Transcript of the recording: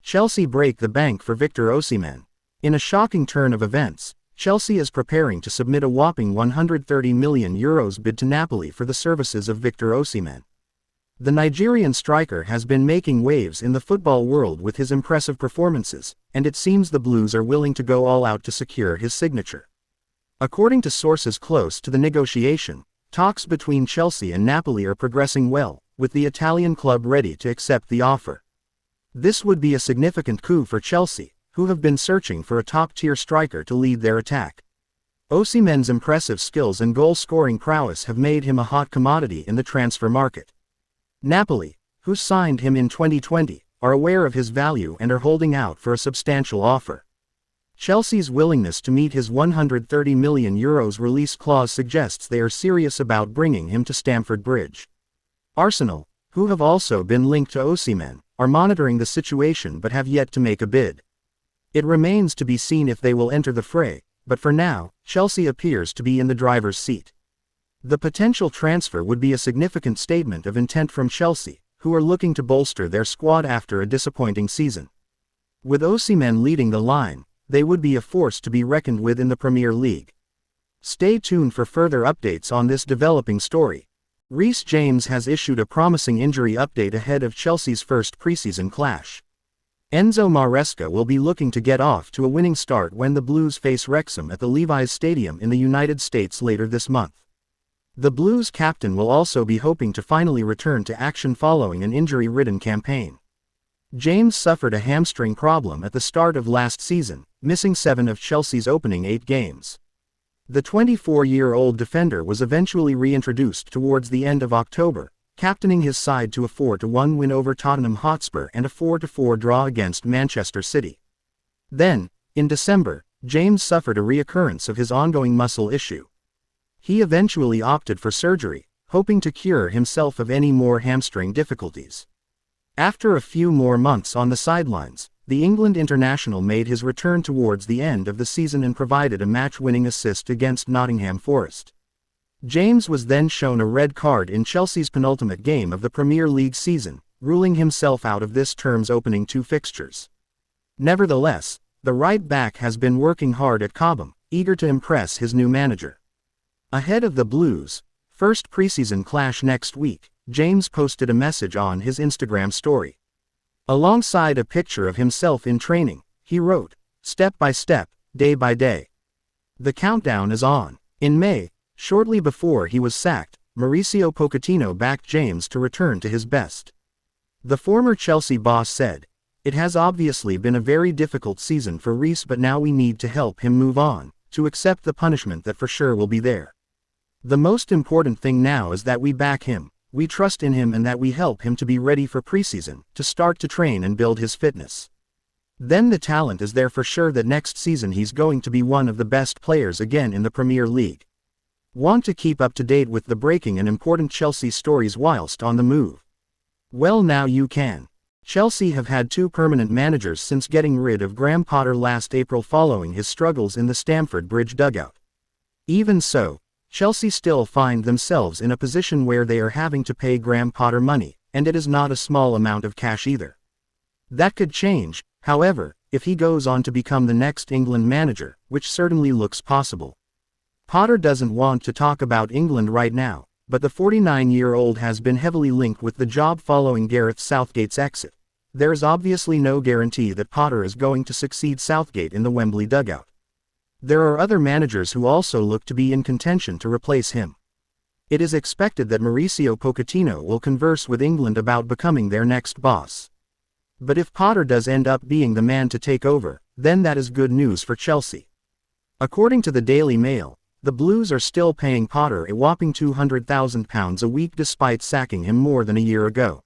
Chelsea break the bank for Victor Osimhen. In a shocking turn of events, Chelsea is preparing to submit a whopping €130 million bid to Napoli for the services of Victor Osimhen. The Nigerian striker has been making waves in the football world with his impressive performances, and it seems the Blues are willing to go all out to secure his signature. According to sources close to the negotiation, talks between Chelsea and Napoli are progressing well, with the Italian club ready to accept the offer. This would be a significant coup for Chelsea, who have been searching for a top-tier striker to lead their attack. Osimhen's impressive skills and goal-scoring prowess have made him a hot commodity in the transfer market. Napoli, who signed him in 2020, are aware of his value and are holding out for a substantial offer. Chelsea's willingness to meet his €130 million release clause suggests they are serious about bringing him to Stamford Bridge. Arsenal, who have also been linked to Osimhen, are monitoring the situation but have yet to make a bid. It remains to be seen if they will enter the fray, but for now, Chelsea appears to be in the driver's seat. The potential transfer would be a significant statement of intent from Chelsea, who are looking to bolster their squad after a disappointing season. With Osimhen leading the line, they would be a force to be reckoned with in the Premier League. Stay tuned for further updates on this developing story. Reece James has issued a promising injury update ahead of Chelsea's first preseason clash. Enzo Maresca will be looking to get off to a winning start when the Blues face Wrexham at the Levi's Stadium in the United States later this month. The Blues captain will also be hoping to finally return to action following an injury-ridden campaign. James suffered a hamstring problem at the start of last season, missing 7 of Chelsea's opening 8 games. The 24-year-old defender was eventually reintroduced towards the end of October, captaining his side to a 4-1 win over Tottenham Hotspur and a 4-4 draw against Manchester City. Then, in December, James suffered a reoccurrence of his ongoing muscle issue. He eventually opted for surgery, hoping to cure himself of any more hamstring difficulties. After a few more months on the sidelines, the England international made his return towards the end of the season and provided a match-winning assist against Nottingham Forest. James was then shown a red card in Chelsea's penultimate game of the Premier League season, ruling himself out of this term's opening 2 fixtures. Nevertheless, the right-back has been working hard at Cobham, eager to impress his new manager. Ahead of the Blues' first preseason clash next week, James posted a message on his Instagram story. Alongside a picture of himself in training, he wrote, "Step by step, day by day." The countdown is on. In May, shortly before he was sacked, Mauricio Pochettino backed James to return to his best. The former Chelsea boss said, "It has obviously been a very difficult season for Reece, but now we need to help him move on, to accept the punishment that for sure will be there. The most important thing now is that we back him, we trust in him, and that we help him to be ready for preseason, to start to train and build his fitness. Then the talent is there for sure that next season he's going to be one of the best players again in the Premier League." Want to keep up to date with the breaking and important Chelsea stories whilst on the move? Well, now you can. Chelsea have had 2 permanent managers since getting rid of Graham Potter last April following his struggles in the Stamford Bridge dugout. Even so, Chelsea still find themselves in a position where they are having to pay Graham Potter money, and it is not a small amount of cash either. That could change, however, if he goes on to become the next England manager, which certainly looks possible. Potter doesn't want to talk about England right now, but the 49-year-old has been heavily linked with the job following Gareth Southgate's exit. There is obviously no guarantee that Potter is going to succeed Southgate in the Wembley dugout. There are other managers who also look to be in contention to replace him. It is expected that Mauricio Pochettino will converse with England about becoming their next boss. But if Potter does end up being the man to take over, then that is good news for Chelsea. According to the Daily Mail, the Blues are still paying Potter a whopping £200,000 a week despite sacking him more than a year ago.